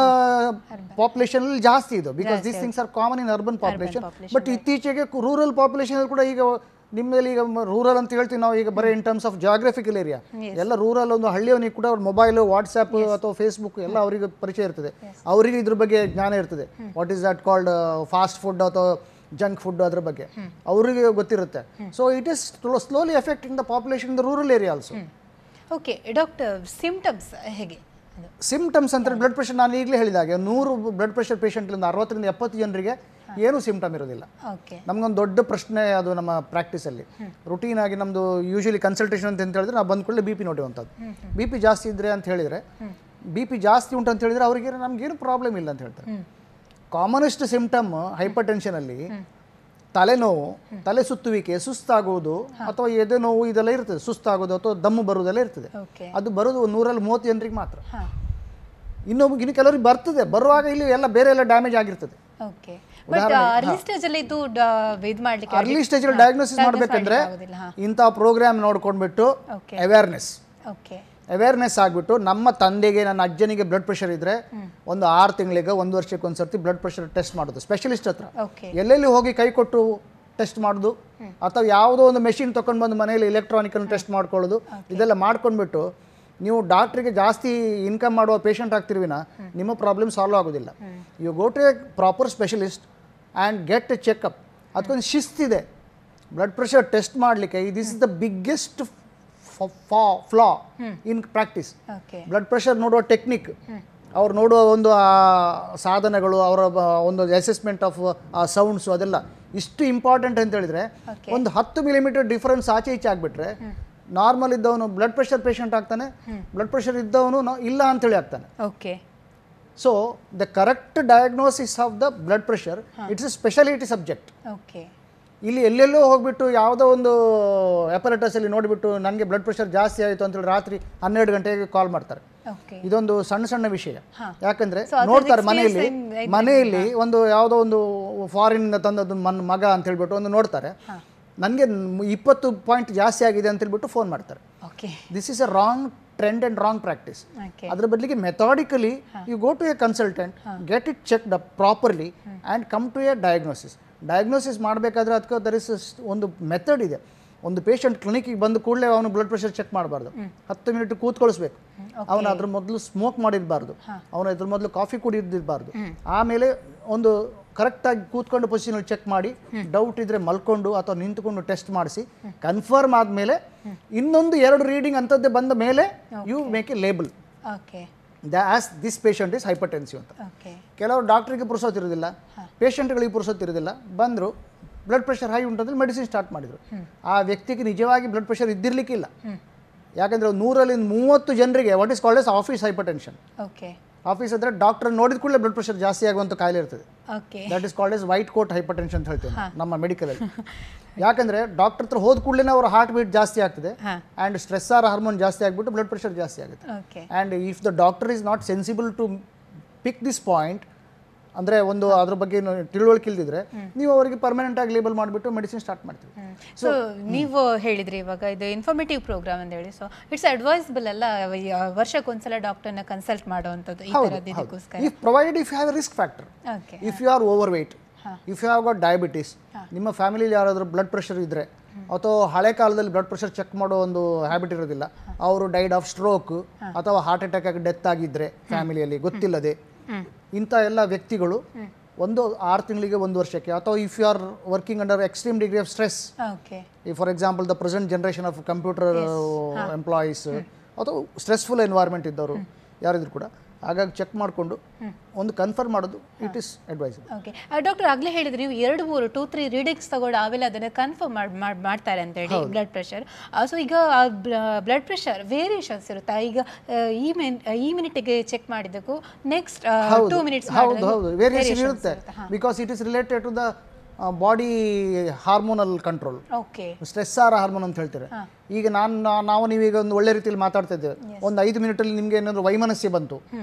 ಪಾಪ್ಯುಲೇಷನ್ ಅಲ್ಲಿ ಜಾಸ್ತಿ ಇದು, because these things are common in urban population. But ಇತ್ತೀಚೆಗೆ ರೂರಲ್ ಪಾಪ್ಯುಲೇಷನ್ ಕೂಡ ಈಗ ನಿಮ್ಮಲ್ಲಿ ಈಗ ರೂರಲ್ ಅಂತ ಹೇಳ್ತೀವಿ ನಾವು, ಈಗ ಬರೀ ಇನ್ ಟರ್ಮ್ಸ್ ಆಫ್ ಜಾಗ್ರಫಿಕಲ್ ಏರಿಯಾ ಎಲ್ಲ ರೂರಲ್. ಒಂದು ಹಳ್ಳಿಯವನಿಗೆ ಕೂಡ ಮೊಬೈಲು, ವಾಟ್ಸ್ಆ್ಯಪ್ ಅಥವಾ ಫೇಸ್ಬುಕ್ ಎಲ್ಲ ಅವರಿಗೆ ಪರಿಚಯ ಇರ್ತದೆ, ಅವರಿಗೆ ಇದ್ರ ಬಗ್ಗೆ ಜ್ಞಾನ ಇರ್ತದೆ. What is that called fast food ಅಥವಾ ಜಂಕ್ ಫುಡ್, ಅದ್ರ ಬಗ್ಗೆ ಅವರಿಗೆ ಗೊತ್ತಿರುತ್ತೆ. So it is slowly affecting the population in the rural area also. Okay doctor, symptoms ಹೇಗೆ? ಸಿಂಪ್ಟಮ್ಸ್ ಅಂದರೆ ಬ್ಲಡ್ ಪ್ರೆಷರ್, ನಾನು ಈಗಲೇ ಹೇಳಿದಾಗೆ 100 ಬ್ಲಡ್ ಪ್ರೆಷರ್ ಪೇಷಂಟ್ಲಿಂದ 60 ರಿಂದ 70 ಜನರಿಗೆ ಏನೂ ಸಿಂಪ್ಟಮ್ ಇರೋದಿಲ್ಲ. ನಮಗೊಂದು ದೊಡ್ಡ ಪ್ರಶ್ನೆ ಅದು ನಮ್ಮ ಪ್ರಾಕ್ಟೀಸಲ್ಲಿ. ರುಟೀನ್ ಆಗಿ ನಮ್ಮದು ಯೂಶಲಿ ಕನ್ಸಲ್ಟೇಷನ್ ಅಂತ ಹೇಳಿದ್ರೆ ನಾವು ಬಂದ ಕೂಡಲೇ BP ನೋಡುವಂಥದ್ದು. BP ಜಾಸ್ತಿ ಇದ್ದರೆ ಅಂತ ಹೇಳಿದರೆ, BP ಜಾಸ್ತಿ ಉಂಟು ಅಂತ ಹೇಳಿದರೆ ಅವರಿಗೆ ನಮಗೇನು ಪ್ರಾಬ್ಲಮ್ ಇಲ್ಲ ಅಂತ ಹೇಳ್ತಾರೆ. ಕಾಮನೆಸ್ಟ್ ಸಿಂಪ್ಟಮ್ ಹೈಪರ್ ಟೆನ್ಷನಲ್ಲಿ ತಲೆನೋವು, ತಲೆ ಸುತ್ತುವಿಕೆ, ಸುಸ್ತಾಗೋದು ಅಥವಾ ಎದೆ ನೋವು ಇದೆಲ್ಲ ಇರ್ತದೆ. ಸುಸ್ತಾಗೋದು ಅಥವಾ ದಮ್ಮು ಬರುವುದೆಲ್ಲ ಇರ್ತದೆ. ಅದು ಬರೋದು 130 ಜನರಿಗೆ ಮಾತ್ರ. ಇನ್ನು ಕೆಲವರಿಗೆ ಬರ್ತದೆ, ಬರುವಾಗ ಇಲ್ಲಿ ಎಲ್ಲ ಬೇರೆ ಎಲ್ಲ ಡ್ಯಾಮೇಜ್ ಆಗಿರ್ತದೆ. ಅರ್ಲಿ ಸ್ಟೇಜಲ್ಲಿ ಡಯಾಗ್ನೋಸಿಸ್ ಮಾಡಬೇಕಂದ್ರೆ ಇಂಥ ಪ್ರೋಗ್ರಾಮ್ ನೋಡ್ಕೊಂಡ್ಬಿಟ್ಟು ಅವೇರ್ನೆಸ್ ಆಗಿಬಿಟ್ಟು, ನಮ್ಮ ತಂದೆಗೆ, ನನ್ನ ಅಜ್ಜನಿಗೆ ಬ್ಲಡ್ ಪ್ರೆಷರ್ ಇದ್ರೆ ಒಂದು 6 ತಿಂಗಳಿಗೆ 1 ವರ್ಷಕ್ಕೆ ಒಂದ್ಸರ್ತಿ ಬ್ಲಡ್ ಪ್ರೆಷರ್ ಟೆಸ್ಟ್ ಮಾಡೋದು ಸ್ಪೆಷಲಿಸ್ಟ್ ಹತ್ರ. ಎಲ್ಲೆಲ್ಲಿ ಹೋಗಿ ಕೈ ಕೊಟ್ಟು ಟೆಸ್ಟ್ ಮಾಡೋದು ಅಥವಾ ಯಾವುದೋ ಒಂದು ಮೆಷಿನ್ ತೊಗೊಂಡು ಬಂದು ಮನೆಯಲ್ಲಿ ಎಲೆಕ್ಟ್ರಾನಿಕನ್ನು ಟೆಸ್ಟ್ ಮಾಡ್ಕೊಳ್ಳೋದು, ಇದೆಲ್ಲ ಮಾಡ್ಕೊಂಡ್ಬಿಟ್ಟು ನೀವು ಡಾಕ್ಟ್ರಿಗೆ ಜಾಸ್ತಿ ಇನ್ಕಮ್ ಮಾಡುವ ಪೇಷಂಟ್ ಆಗ್ತಿರ್ವಿನ ನಿಮ್ಮ ಪ್ರಾಬ್ಲಮ್ ಸಾಲ್ವ್ ಆಗೋದಿಲ್ಲ. You go to a proper specialist and get a checkup. ಅದಕ್ಕೊಂದು ಶಿಸ್ತಿದೆ ಬ್ಲಡ್ ಪ್ರೆಷರ್ ಟೆಸ್ಟ್ ಮಾಡಲಿಕ್ಕೆ. This is the biggest flaw in practice. Blood pressure ನೋಡುವ ಟೆಕ್ನಿಕ್, ಅವ್ರು ನೋಡುವ ಒಂದು ಸಾಧನಗಳು, ಅವರ ಒಂದು ಅಸೆಸ್ಮೆಂಟ್ ಆಫ್ ಸೌಂಡ್ಸು, ಅದೆಲ್ಲ ಇಷ್ಟು ಇಂಪಾರ್ಟೆಂಟ್ ಅಂತ ಹೇಳಿದರೆ, ಒಂದು 10 ಮಿಲಿಮೀಟರ್ ಡಿಫರೆನ್ಸ್ ಆಚೆ ಈಚೆ ಆಗಿಬಿಟ್ರೆ ನಾರ್ಮಲ್ ಇದ್ದವನು ಬ್ಲಡ್ ಪ್ರೆಷರ್ ಪೇಷಂಟ್ ಆಗ್ತಾನೆ, ಬ್ಲಡ್ ಪ್ರೆಷರ್ ಇದ್ದವನು ಇಲ್ಲ ಅಂತೇಳಿ ಆಗ್ತಾನೆ. So the correct diagnosis of the blood pressure it's A speciality subject. ಇಲ್ಲಿ ಎಲ್ಲೆಲ್ಲೋ ಹೋಗ್ಬಿಟ್ಟು ಯಾವುದೋ ಒಂದು ಅಪರೇಟಸಲ್ಲಿ ನೋಡಿಬಿಟ್ಟು ನನಗೆ ಬ್ಲಡ್ ಪ್ರೆಷರ್ ಜಾಸ್ತಿ ಆಯಿತು ಅಂತೇಳಿ ರಾತ್ರಿ 12 ಗಂಟೆಗೆ ಕಾಲ್ ಮಾಡ್ತಾರೆ. ಇದೊಂದು ಸಣ್ಣ ವಿಷಯ. ಯಾಕಂದರೆ ನೋಡ್ತಾರೆ ಮನೆಯಲ್ಲಿ ಒಂದು ಯಾವುದೋ ಒಂದು ಫಾರಿನಿಂದ ತಂದದ್ದು ಮಗ ಅಂತ ಹೇಳ್ಬಿಟ್ಟು ಒಂದು ನೋಡ್ತಾರೆ, ನನಗೆ 20 ಪಾಯಿಂಟ್ ಜಾಸ್ತಿ ಆಗಿದೆ ಅಂತ ಹೇಳ್ಬಿಟ್ಟು ಫೋನ್ ಮಾಡ್ತಾರೆ. This is a wrong trend and wrong practice. ಅದರ ಬದಲಿಗೆ methodically you go to a consultant, get it checked up properly and come to a diagnosis ಮಾಡಬೇಕಾದ್ರೆ ಅದಕ್ಕೆ ದರ್ ಇಸ್ ಒಂದು ಮೆಥಡ್ ಇದೆ. ಒಂದು ಪೇಷಂಟ್ ಕ್ಲಿನಿಕ್ಕಿಗೆ ಬಂದ ಕೂಡಲೇ ಅವನು ಬ್ಲಡ್ ಪ್ರೆಷರ್ ಚೆಕ್ ಮಾಡಬಾರ್ದು, 10 ಮಿನಿಟ್ ಕೂತ್ಕೊಳಿಸ್ಬೇಕು. ಅವನು ಅದ್ರ ಮೊದಲು ಸ್ಮೋಕ್ ಮಾಡಿರಬಾರ್ದು, ಅವನು ಅದ್ರ ಮೊದಲು ಕಾಫಿ ಕುಡಿದಿರಬಾರ್ದು. ಆಮೇಲೆ ಒಂದು ಕರೆಕ್ಟಾಗಿ ಕೂತ್ಕೊಂಡು ಪೊಸಿಷನಲ್ಲಿ ಚೆಕ್ ಮಾಡಿ, ಡೌಟ್ ಇದ್ದರೆ ಮಲ್ಕೊಂಡು ಅಥವಾ ನಿಂತ್ಕೊಂಡು ಟೆಸ್ಟ್ ಮಾಡಿಸಿ ಕನ್ಫರ್ಮ್ ಆದಮೇಲೆ ಇನ್ನೊಂದು 2 ರೀಡಿಂಗ್ ಅಂಥದ್ದೇ ಬಂದ ಮೇಲೆ you make a label as this patient is hypertensive ಅಂತ. ಕೆಲವರು ಡಾಕ್ಟ್ರಿಗೆ ಪುರ್ಸೋತಿರೋದಿಲ್ಲ, ಪೇಷಂಟ್ಗಳಿಗೆ ಪುರ್ಸೋತಿರೋದಿಲ್ಲ, ಬಂದರು ಬ್ಲಡ್ ಪ್ರೆಷರ್ ಹೈ ಉಂಟಂದ್ರೆ ಮೆಡಿಸಿನ್ ಸ್ಟಾರ್ಟ್ ಮಾಡಿದರು. ಆ ವ್ಯಕ್ತಿಗೆ ನಿಜವಾಗಿ ಬ್ಲಡ್ ಪ್ರೆಷರ್ ಇದ್ದಿರಲಿಕ್ಕಿಲ್ಲ. ಯಾಕಂದರೆ 130 ಜನರಿಗೆ what is called as office hypertension. Office ಅಂದರೆ ಡಾಕ್ಟರ್ ನೋಡಿದ ಕೂಡಲೇ ಬ್ಲಡ್ ಪ್ರೆಷರ್ ಜಾಸ್ತಿ ಆಗುವಂಥ ಕಾಯಿಲೆ ಇರ್ತದೆ. That is called as white coat hypertension ಅಂತ ಹೇಳ್ತೇವೆ ನಮ್ಮ ಮೆಡಿಕಲಲ್ಲಿ. ಯಾಕಂದರೆ ಡಾಕ್ಟರ್ ಹತ್ರ ಹೋದ ಕೂಡಲೇ ಅವರ ಹಾರ್ಟ್ ಬೀಟ್ ಜಾಸ್ತಿ ಆಗ್ತದೆ ಆ್ಯಂಡ್ ಸ್ಟ್ರೆಸ್ಸಾರ್ ಹಾರ್ಮೋನ್ ಜಾಸ್ತಿ ಆಗಿಬಿಟ್ಟು ಬ್ಲಡ್ ಪ್ರೆಷರ್ ಜಾಸ್ತಿ ಆಗುತ್ತೆ. And if the doctor is not sensible to pick this point ಅಂದರೆ ಒಂದು ಅದ್ರ ಬಗ್ಗೆ ತಿಳುವಳಿಕೆ ಇಲ್ದಿದ್ರೆ ನೀವು ಅವರಿಗೆ ಪರ್ಮನೆಂಟ್ ಆಗಿ ಲೇಬಲ್ ಮಾಡಿಬಿಟ್ಟು ಮೆಡಿಸಿನ್ ಸ್ಟಾರ್ಟ್ ಮಾಡ್ತೀವಿ. ಸೊ ನೀವು ಹೇಳಿದ್ರಿ ಇವಾಗ ಇದು ಇನ್ಫಾರ್ಮೇಟಿವ್ ಪ್ರೋಗ್ರಾಮ್ ಅಂತ ಹೇಳಿ, ಸೊ ಇಟ್ಸ್ ಅಡ್ವೈಸಬಲ್ ಅಲ್ಲ ವರ್ಷಕ್ಕೊಂದ್ಸಲ ಡಾಕ್ಟರ್ನ ಕನ್ಸಲ್ಟ್ ಮಾಡುವಂಥದ್ದು ಈ ಥರದ್ದು ಇದಕ್ಕೋಸ್ಕರ? If provided if you have a risk factor, okay, if you are overweight, if you have got diabetes, ನಿಮ್ಮ ಫ್ಯಾಮಿಲಿಲಿ ಯಾರಾದರೂ ಬ್ಲಡ್ ಪ್ರೆಷರ್ ಇದ್ದರೆ ಅಥವಾ ಹಳೆ ಕಾಲದಲ್ಲಿ ಬ್ಲಡ್ ಪ್ರೆಷರ್ ಚೆಕ್ ಮಾಡೋ ಒಂದು ಹ್ಯಾಬಿಟ್ ಇರೋದಿಲ್ಲ, ಅವರು ಡೈಡ್ ಆಫ್ ಸ್ಟ್ರೋಕ್ ಅಥವಾ ಹಾರ್ಟ್ ಅಟ್ಯಾಕ್ ಆಗಿ ಡೆತ್ ಆಗಿದ್ದರೆ ಫ್ಯಾಮಿಲಿಯಲ್ಲಿ ಗೊತ್ತಿಲ್ಲದೆ, ಇಂಥ ಎಲ್ಲ ವ್ಯಕ್ತಿಗಳು ಒಂದು 6 ತಿಂಗಳಿಗೆ 1 ವರ್ಷಕ್ಕೆ, ಅಥವಾ if you are working under extreme degree of stress, for example the present generation of computer employees ಅಥವಾ ಸ್ಟ್ರೆಸ್ಫುಲ್ ಎನ್ವೈರ್ಮೆಂಟ್ ಇದ್ದವರು ಯಾರಿದ್ರು ಕೂಡ ಹಾಗಾಗಿ ಚೆಕ್ ಮಾಡಿಕೊಂಡು ಒಂದು ಕನ್ಫರ್ಮ್ ಮಾಡೋದು it is advisable. Okay doctor, ಆಗಲೇ ಹೇಳಿದ್ರಿ ನೀವು 2-3 ರೀಡಿಂಗ್ಸ್ ತಗೊಂಡು ಆಮೇಲೆ ಅದನ್ನು ಕನ್ಫರ್ಮ್ ಮಾಡ್ತಾರೆ ಅಂತ ಹೇಳಿ ಬ್ಲಡ್ ಪ್ರೆಷರ್. ಸೊ ಈಗ ಬ್ಲಡ್ ಪ್ರೆಷರ್ ವೇರಿಯೇಷನ್ಸ್ ಇರುತ್ತಾ? ಈಗ ಈ ಮಿನಿಟಿಗೆ ಚೆಕ್ ಮಾಡಿದ್ದಕ್ಕೂ ನೆಕ್ಸ್ಟ್ 2 ಮಿನಿಟ್ಸ್ ಹೌದು ವೇರಿಯೇಷನ್ ಇರುತ್ತೆ, because it is related to the body hormonal control. Okay, stress or hormone ಅಂತ ಹೇಳ್ತಾರೆ. ಈಗ ನಾವು ನೀವೀಗ ಒಂದು ಒಳ್ಳೆ ರೀತಿಯಲ್ಲಿ ಮಾತಾಡ್ತಾ ಇದ್ದೇವೆ, ಒಂದು 5 ಮಿನಿಟಲ್ಲಿ ನಿಮಗೆ ಏನಾದರೂ ವೈಮನಸ್ಯ ಬಂತು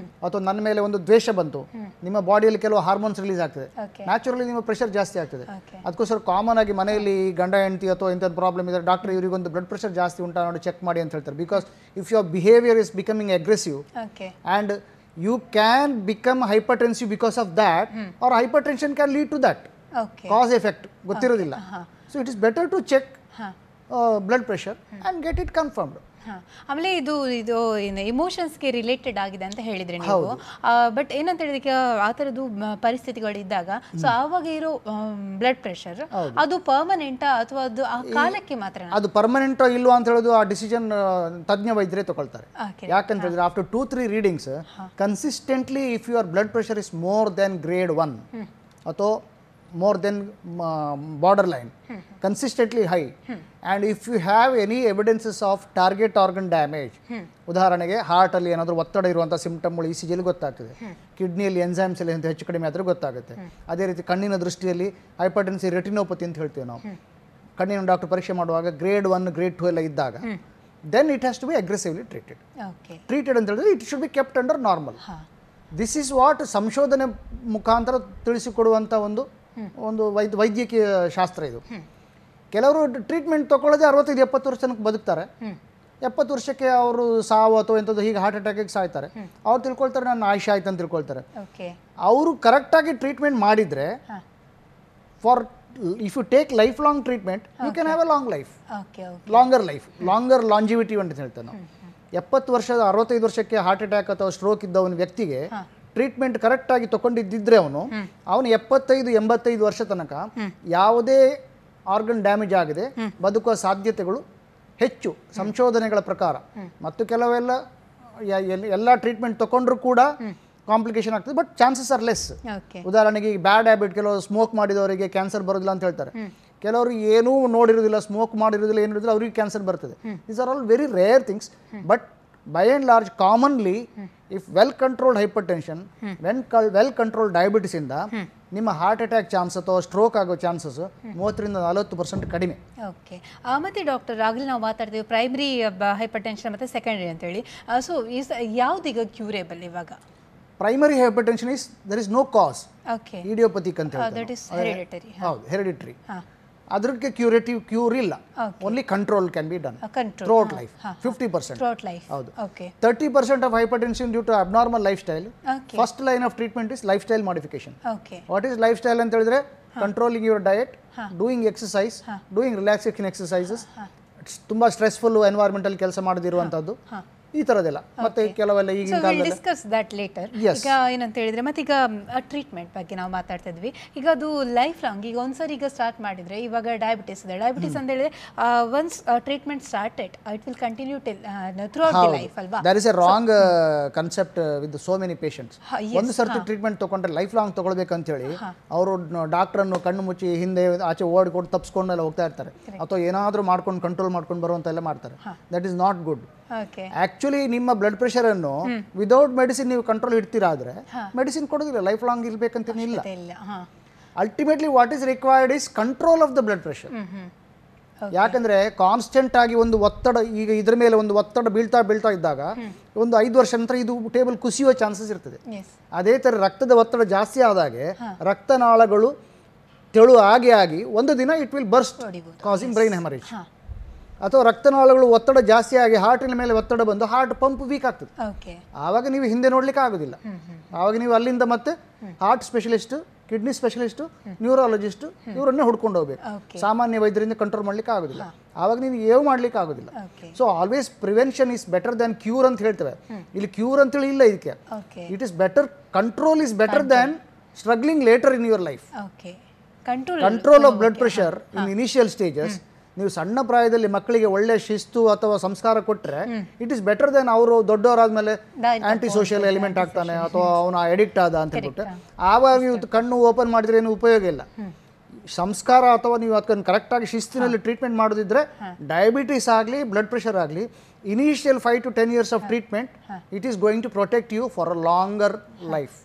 ಅಥವಾ ನನ್ನ ಮೇಲೆ ಒಂದು ದ್ವೇಷ ಬಂತು, ನಿಮ್ಮ ಬಾಡಿಯಲ್ಲಿ ಕೆಲವು ಹಾರ್ಮೋನ್ಸ್ ರಿಲೀಸ್ ಆಗ್ತದೆ, ನ್ಯಾಚುರಲಿ ನಿಮ್ಮ ಪ್ರೆಷರ್ ಜಾಸ್ತಿ ಆಗ್ತದೆ. ಅದಕ್ಕೋಸ್ಕರ ಕಾಮನ್ ಆಗಿ ಮನೆಯಲ್ಲಿ ಗಂಡ ಹೆಂಡತಿ ಅಥವಾ ಇಂಥದ್ದು ಪ್ರಾಬ್ಲಮ್ ಇದ್ದರೆ ಡಾಕ್ಟರ್ ಇವರಿಗೊಂದು ಬ್ಲಡ್ ಪ್ರೆಷರ್ ಜಾಸ್ತಿ ಉಂಟಾ ನೋಡಿ ಚೆಕ್ ಮಾಡಿ ಅಂತ ಹೇಳ್ತಾರೆ. Because if your behaviour is becoming aggressive and you can become hypertensive because of that, or hypertension can lead to that cause effect ಗೊತ್ತಿರೋದಿಲ್ಲ. So it is better to check blood pressure and get it confirmed. ಆಮೇಲೆ ಇದು ಇಮೋಷನ್ಸ್ಗೆ related ಆಗಿದೆ ಅಂತ ಹೇಳಿದ್ರಿ ನೀವು, but ಏನಂತ ಹೇಳಿದ್ರೆ ಆ ಥರದ್ದು ಪರಿಸ್ಥಿತಿಗಳಿದ್ದಾಗ ಸೊ ಆವಾಗ ಇರೋ ಬ್ಲಡ್ ಪ್ರೆಷರ್ ಅದು ಪರ್ಮನೆಂಟಾ ಅಥವಾ ಅದು ಆ ಕಾಲಕ್ಕೆ ಮಾತ್ರ? ಅದು ಪರ್ಮನೆಂಟ್ ಇಲ್ವಾ ಅಂತ ಹೇಳೋದು ಆ ಡಿಸಿಷನ್ ತಜ್ಞ ವೈದ್ಯರೇ ತಗೊಳ್ತಾರೆ. ಯಾಕಂತ ಹೇಳಿದ್ರೆ after 2-3 readings consistently if your blood pressure is more than grade 1 ಅಥವಾ more than borderline, consistently high, and if you have any evidences of target organ damage, ಉದಾಹರಣೆಗೆ ಹಾರ್ಟಲ್ಲಿ ಏನಾದರೂ ಒತ್ತಡ ಇರುವಂಥ ಸಿಂಪ್ಟಮ್ಗಳು ECG ಯಲ್ಲಿ ಗೊತ್ತಾಗ್ತದೆ, ಕಿಡ್ನಿಯಲ್ಲಿ ಎನ್ಸೈಮ್ಸ್ ಎಲ್ಲ ಹೆಚ್ಚು ಕಡಿಮೆ ಆದರೂ ಗೊತ್ತಾಗುತ್ತೆ. ಅದೇ ರೀತಿ ಕಣ್ಣಿನ ದೃಷ್ಟಿಯಲ್ಲಿ ಹೈಪರ್ಟೆನ್ಸಿ ರೆಟಿನೋಪತಿ ಅಂತ ಹೇಳ್ತೀವಿ ನಾವು, ಕಣ್ಣಿನ ಡಾಕ್ಟರ್ ಪರೀಕ್ಷೆ ಮಾಡುವಾಗ ಗ್ರೇಡ್ 1 ಗ್ರೇಡ್ 2 ಎಲ್ಲ ಇದ್ದಾಗ then it has to be aggressively treated ಅಂತ ಹೇಳಿದ್ರೆ it should be kept under normal. This is what ಸಂಶೋಧನೆ ಮುಖಾಂತರ ತಿಳಿಸಿಕೊಡುವಂಥ ಒಂದು ವೈದ್ಯಕೀಯ ಶಾಸ್ತ್ರ ಇದು. ಕೆಲವರು ಟ್ರೀಟ್ಮೆಂಟ್ ತೊಗೊಳ್ಳೋದೇ 65-70 ವರ್ಷ ತನಕ ಬದುಕ್ತಾರೆ, 70 ವರ್ಷಕ್ಕೆ ಅವರು ಸಾವು ಅಥವಾ ಎಂಥದ್ದು ಹೀಗೆ ಹಾರ್ಟ್ ಅಟ್ಯಾಕಿಗೆ ಸಾಯ್ತಾರೆ. ಅವ್ರು ತಿಳ್ಕೊಳ್ತಾರೆ ನಾನು ಆಯುಷ್ ಆಯ್ತು ಅಂತ ತಿಳ್ಕೊಳ್ತಾರೆ. ಅವರು ಕರೆಕ್ಟಾಗಿ ಟ್ರೀಟ್ಮೆಂಟ್ ಮಾಡಿದರೆ for if you take life long treatment you can have a long life, longer longevity ಅಂತ ಹೇಳ್ತೇವೆ ನಾವು. 70 ವರ್ಷದ 65 ವರ್ಷಕ್ಕೆ ಹಾರ್ಟ್ ಅಟ್ಯಾಕ್ ಅಥವಾ ಸ್ಟ್ರೋಕ್ ಇದ್ದವನ ವ್ಯಕ್ತಿಗೆ ಟ್ರೀಟ್ಮೆಂಟ್ ಕರೆಕ್ಟಾಗಿ ತೊಗೊಂಡಿದ್ದಿದ್ರೆ ಅವನು 75-85 ವರ್ಷ ತನಕ ಯಾವುದೇ ಆರ್ಗನ್ ಡ್ಯಾಮೇಜ್ ಆಗಿದೆ ಬದುಕುವ ಸಾಧ್ಯತೆಗಳು ಹೆಚ್ಚು ಸಂಶೋಧನೆಗಳ ಪ್ರಕಾರ. ಮತ್ತು ಕೆಲವೆಲ್ಲ ಎಲ್ಲ ಟ್ರೀಟ್ಮೆಂಟ್ ತೊಗೊಂಡ್ರೂ ಕೂಡ ಕಾಂಪ್ಲಿಕೇಶನ್ ಆಗ್ತದೆ, ಬಟ್ ಚಾನ್ಸಸ್ ಆರ್ ಲೆಸ್. ಉದಾಹರಣೆಗೆ ಬ್ಯಾಡ್ ಹ್ಯಾಬಿಟ್, ಕೆಲವರು ಸ್ಮೋಕ್ ಮಾಡಿದವರಿಗೆ ಕ್ಯಾನ್ಸರ್ ಬರೋದಿಲ್ಲ ಅಂತ ಹೇಳ್ತಾರೆ, ಕೆಲವರು ಏನೂ ನೋಡಿರೋದಿಲ್ಲ, ಸ್ಮೋಕ್ ಮಾಡಿರೋದಿಲ್ಲ, ಏನಿರೋದಿಲ್ಲ, ಅವರಿಗೆ ಕ್ಯಾನ್ಸರ್ ಬರ್ತದೆ. These are all very rare things, but by and large commonly if well controlled hypertension, when well controlled diabetes ಇಂದ ನಿಮ್ಮ ಹಾರ್ಟ್ ಅಟ್ಯಾಕ್ ಚಾನ್ಸ್ ಅಥವಾ ಸ್ಟ್ರೋಕ್ ಆಗೋ ಚಾನ್ಸಸ್ 30-40% ಕಡಿಮೆ. ಓಕೆ, ಮತ್ತೆ ಡಾಕ್ಟರ್ ಆಗಲೇ ನಾವು ಮಾತಾಡ್ತೀವಿ ಪ್ರೈಮರಿ ಹೈಪರ್ಟೆನ್ಷನ್ ಮತ್ತು ಸೆಕೆಂಡರಿ ಅಂತೇಳಿ. ಸೊ ಯಾವುದೀಗ ಕ್ಯೂರೇಬಲ್ ಇವಾಗ? Primary hypertension is there is no cause, idiopathic ಅಂತ ಹೇಳ್ತಾರೆ, ಹೌದು ಹೆರಿಡಿಟರಿ. ಅದಕ್ಕೆ ಕ್ಯೂರ್ ಇಲ್ಲ, only control can be done throughout life. 50% ಹೌದು. 30% of hypertension due to abnormal life style. First line of treatment is life style modification. What is life style ಅಂತ ಹೇಳಿದ್ರೆ controlling your diet, doing exercise, doing relaxation exercises, ತುಂಬ stressful environmentally ಕೆಲಸ ಮಾಡದಿರುವಂಥದ್ದು, ಈ ಥರದ್ದೆಲ್ಲ. ಮತ್ತೆ ಕೆಲವೆಲ್ಲ ಈಗಿನ ಕಾಲದಲ್ಲಿ ಡಿಸ್ಕಸ್ ದಟ್ ಲೇಟರ್. ಈಗ ಏನಂತ ಹೇಳಿದ್ರೆ ಮತ್ತೆ ಈಗ ಟ್ರೀಟ್ಮೆಂಟ್ ಬಗ್ಗೆ ನಾವು ಮಾತಾಡ್ತಾ ಇದ್ವಿ. ಈಗ ಅದು ಲೈಫ್ ಲಾಂಗ್, ಈಗ ಒಂದ್ಸರಿ ಈಗ ಸ್ಟಾರ್ಟ್ ಮಾಡಿದ್ರೆ, ಇವಾಗ ಡಯಾಬಿಟಿಸ್ ಇದೆ, ಡಯಾಬಿಟಿಸ್ ಅಂತ ಹೇಳಿದ್ರೆ once treatment started it will continue till throughout the life ಅಲ್ವಾ? That is a wrong concept with so many patients. ಒಂದು ಸರ್ತಿ ಟ್ರೀಟ್ಮೆಂಟ್ ತಗೊಂಡ್ರೆ ಲೈಫ್ ಲಾಂಗ್ ತಗೊಳ್ಬೇಕಂತ ಹೇಳಿ ಅವರು ಡಾಕ್ಟ್ರನ್ನು ಕಣ್ಣು ಮುಚ್ಚಿ ಹಿಂದೆ ಆಚೆ ಓಡಿಕೊಂಡು ತಪ್ಪಿಸ್ಕೊಂಡೆಲ್ಲ ಹೋಗ್ತಾ ಇರ್ತಾರೆ, ಅಥವಾ ಏನಾದರೂ ಮಾಡ್ಕೊಂಡು ಕಂಟ್ರೋಲ್ ಮಾಡ್ಕೊಂಡು ಬರುವಂತೆಲ್ಲ ಮಾಡ್ತಾರೆ. That is not good. Actually ನಿಮ್ಮ ಬ್ಲಡ್ ಪ್ರೆಷರ್ ಅನ್ನು ವಿದೌಟ್ ಮೆಡಿಸಿನ್ ನೀವು ಕಂಟ್ರೋಲ್ ಇಡ್ತೀರಾದ್ರೆ ಮೆಡಿಸಿನ್ ಕೊಡೋದಿಲ್ಲ, ಲೈಫ್ ಲಾಂಗ್ ಇರ್ಬೇಕಂತೇನಿಲ್ಲ. Ultimately what is required is control of the blood pressure. ಯಾಕಂದರೆ ಕಾನ್ಸ್ಟೆಂಟ್ ಆಗಿ ಒಂದು ಒತ್ತಡ, ಈಗ ಇದ್ರ ಮೇಲೆ ಒಂದು ಒತ್ತಡ ಬೀಳ್ತಾ ಇದ್ದಾಗ ಒಂದು 5 ವರ್ಷ ನಂತರ ಇದು ಟೇಬಲ್ ಕುಸಿಯುವ ಚಾನ್ಸಸ್ ಇರ್ತದೆ. ಅದೇ ಥರ ರಕ್ತದ ಒತ್ತಡ ಜಾಸ್ತಿ ಆದಾಗೆ ರಕ್ತನಾಳಗಳು ತೆಳು ಆಗಿ ಒಂದು ದಿನ it will burst causing brain haemorrhage. ಅಥವಾ ರಕ್ತನಾಳಗಳು ಒತ್ತಡ ಜಾಸ್ತಿ ಆಗಿ ಹಾರ್ಟಿನ ಮೇಲೆ ಒತ್ತಡ ಬಂದು ಹಾರ್ಟ್ ಪಂಪ್ ವೀಕ್ ಆಗ್ತದೆ. ಆವಾಗ ನೀವು ಹಿಂದೆ ನೋಡ್ಲಿಕ್ಕೆ ಆಗೋದಿಲ್ಲ. ಆವಾಗ ನೀವು ಅಲ್ಲಿಂದ ಮತ್ತೆ heart specialist, kidney specialist, neurologist ಇವರನ್ನೇ ಹುಡ್ಕೊಂಡು ಹೋಗ್ಬೇಕು. ಸಾಮಾನ್ಯ ವೈದ್ಯರಿಂದ ಕಂಟ್ರೋಲ್ ಮಾಡ್ಲಿಕ್ಕೆ ಆಗೋದಿಲ್ಲ. ಆವಾಗ ನೀವು ಏನು ಮಾಡ್ಲಿಕ್ಕೆ ಆಗೋದಿಲ್ಲ. So always prevention is better than cure ಅಂತ ಹೇಳ್ತೇವೆ. ಇಲ್ಲಿ ಕ್ಯೂರ್ ಅಂತೇಳಿ ಇಲ್ಲ ಇದಕ್ಕೆ. It is better, control is better than struggling litre in your life. Control of blood pressure in initial stages. ನೀವು ಸಣ್ಣ ಪ್ರಾಯದಲ್ಲಿ ಮಕ್ಕಳಿಗೆ ಒಳ್ಳೆ ಶಿಸ್ತು ಅಥವಾ ಸಂಸ್ಕಾರ ಕೊಟ್ಟರೆ ಇಟ್ ಇಸ್ ಬೆಟರ್ ದೆನ್ ಅವರು ದೊಡ್ಡವರಾದ್ಮೇಲೆ ಆಂಟಿ ಸೋಷಿಯಲ್ ಎಲಿಮೆಂಟ್ ಆಗ್ತಾನೆ ಅಥವಾ ಅವನು ಅಡಿಕ್ಟ್ ಆದ ಅಂತ ಹೇಳ್ಬಿಟ್ಟು ಆವಾಗ ನೀವು ಕಣ್ಣು ಓಪನ್ ಮಾಡಿದ್ರೆ ಏನು ಉಪಯೋಗ ಇಲ್ಲ. ಸಂಸ್ಕಾರ ಅಥವಾ ನೀವು ಅದನ್ನು ಕರೆಕ್ಟಾಗಿ ಶಿಸ್ತಿನಲ್ಲಿ ಟ್ರೀಟ್ಮೆಂಟ್ ಮಾಡೋದಿದ್ರೆ ಡಯಾಬಿಟಿಸ್ ಆಗಲಿ ಬ್ಲಡ್ ಪ್ರೆಷರ್ ಆಗಲಿ initial 5 to 10 years of treatment it is going to protect you for a longer life.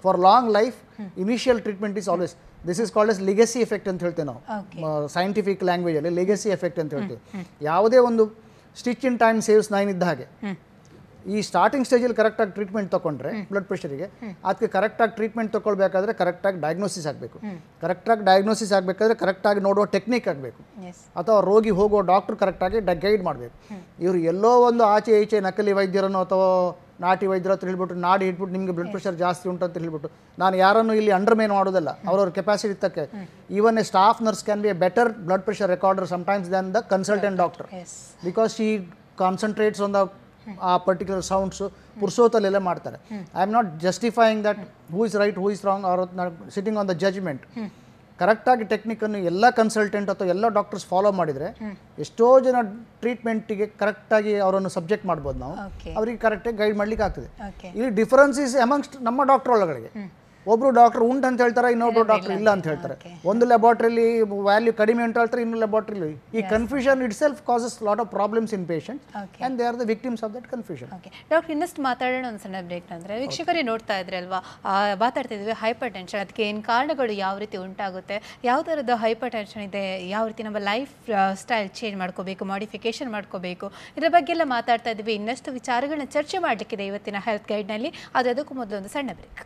For long life initial treatment is always, this is called as legacy effect ಅಂತ ಹೇಳ್ತೇವೆ ನಾವು scientific language ಅಲ್ಲಿ. Legacy effect ಅಂತ ಹೇಳ್ತೀವಿ. ಯಾವುದೇ ಒಂದು stitch in time saves 9 ಇದ್ದ ಹಾಗೆ ಈ ಸ್ಟಾರ್ಟಿಂಗ್ ಸ್ಟೇಜಲ್ಲಿ ಕರೆಕ್ಟಾಗಿ ಟ್ರೀಟ್ಮೆಂಟ್ ತೊಗೊಂಡ್ರೆ ಬ್ಲಡ್ ಪ್ರೆಷರಿಗೆ ಅದಕ್ಕೆ ಕರೆಕ್ಟಾಗಿ ಟ್ರೀಟ್ಮೆಂಟ್ ತೊಗೊಳ್ಬೇಕಾದ್ರೆ ಕರೆಕ್ಟಾಗಿ ಡಯಾಗ್ನೋಸಿಸ್ ಆಗಬೇಕು. ಕರೆಕ್ಟಾಗಿ ಡಯಾಗ್ನೋಸಿಸ್ ಆಗಬೇಕಾದ್ರೆ ಕರೆಕ್ಟಾಗಿ ನೋಡೋ ಟೆಕ್ನಿಕ್ ಆಗಬೇಕು. ಅಥವಾ ರೋಗಿ ಹೋಗೋ ಡಾಕ್ಟ್ರು ಕರೆಕ್ಟಾಗಿ ಗೈಡ್ ಮಾಡಬೇಕು. ಇವರು ಎಲ್ಲೋ ಒಂದು ಆಚೆ ಈಚೆ ನಕಲಿ ವೈದ್ಯರನ್ನು ಅಥವಾ ನಾಟಿ ವೈದ್ಯರ ಹತ್ರ ಹೇಳ್ಬಿಟ್ಟು ನಾಡಿ ಇಟ್ಬಿಟ್ಟು ನಿಮಗೆ ಬ್ಲಡ್ ಪ್ರೆಷರ್ ಜಾಸ್ತಿ ಉಂಟು ಅಂತ ಹೇಳ್ಬಿಟ್ಟು ನಾನು ಯಾರನ್ನು ಇಲ್ಲಿ ಅಂಡರ್ಮೇನ್ ಮಾಡೋದಲ್ಲ. ಅವ್ರವ್ರ ಕೆಪಾಸಿಟಿ ತಕ್ಕೆ even a staff nurse can be a better blood pressure recorder sometimes than the consultant doctor because she concentrates on the ಆ ಪರ್ಟಿಕ್ಯುಲರ್ ಸೌಂಡ್ಸು ಪುರ್ಸೋತಲ್ಲೆಲ್ಲ ಮಾಡ್ತಾರೆ. I am not justifying that who is right who is wrong are sitting on the judgement. ಕರೆಕ್ಟಾಗಿ ಟೆಕ್ನಿಕನ್ನು ಎಲ್ಲ consultant ಅಥವಾ ಎಲ್ಲ doctors follow ಮಾಡಿದರೆ ಎಷ್ಟೋ ಜನ ಟ್ರೀಟ್ಮೆಂಟಿಗೆ ಕರೆಕ್ಟಾಗಿ ಅವರನ್ನು ಸಬ್ಜೆಕ್ಟ್ ಮಾಡ್ಬೋದು ನಾವು. ಅವರಿಗೆ ಕರೆಕ್ಟಾಗಿ ಗೈಡ್ ಮಾಡ್ಲಿಕ್ಕೆ ಆಗ್ತದೆ. ಇಲ್ಲಿ ಡಿಫರೆನ್ಸ್ ಇಸ್ ಅಮಂಗ್ಸ್ಟ್ ನಮ್ಮ ಡಾಕ್ಟರ್ ಒಳಗಡೆ. ಒಬ್ಬರು ಡಾಕ್ಟರ್ ಉಂಟು ಅಂತ ಹೇಳ್ತಾರೆ, ಇನ್ನೊಬ್ರು ಡಾಕ್ಟರ್ ಇಲ್ಲ ಅಂತ ಹೇಳ್ತಾರೆ. ಒಂದು ಲ್ಯಾಬೋರೇಟರಿಲಿ ವ್ಯಾಲ್ಯೂ ಕಡಿಮೆ ಅಂತ ಹೇಳ್ತಾರೆ, ಇನ್ನೊಂದು ಲ್ಯಾಬೋರೇಟರಿಲಿ. ಈ confusion it self causes lot of problems in patients and they are the victims of that confusion. Doctor ಇನ್ನಷ್ಟು ಮಾತಾಡೋಣ ಒಂದು ಸಣ್ಣ ಬ್ರೇಕ್. ಅಂದರೆ ವೀಕ್ಷಕರೇ ನೋಡ್ತಾ ಇದ್ರೆ ಅಲ್ವಾ, ಮಾತಾಡ್ತಾ ಇದ್ವಿ ಹೈಪರ್ ಟೆನ್ಷನ್, ಅದಕ್ಕೆ ಏನು ಕಾರಣಗಳು ಯಾವ ರೀತಿ ಉಂಟಾಗುತ್ತೆ, ಯಾವ ಥರದ ಹೈಪರ್ ಟೆನ್ಷನ್ ಇದೆ, ಯಾವ ರೀತಿ ನಮ್ಮ ಲೈಫ್ ಸ್ಟೈಲ್ ಚೇಂಜ್ ಮಾಡ್ಕೋಬೇಕು, ಮಾಡಿಫಿಕೇಶನ್ ಮಾಡ್ಕೋಬೇಕು, ಇದರ ಬಗ್ಗೆ ಎಲ್ಲ ಮಾತಾಡ್ತಾ ಇದ್ವಿ. ಇನ್ನಷ್ಟು ವಿಚಾರಗಳನ್ನ ಚರ್ಚೆ ಮಾಡಲಿಕ್ಕಿದೆ ಇವತ್ತಿನ ಹೆಲ್ತ್ ಗೈಡ್ನಲ್ಲಿ. ಆದರೆ ಅದಕ್ಕೂ ಮೊದಲು ಒಂದು ಸಣ್ಣ ಬ್ರೇಕ್.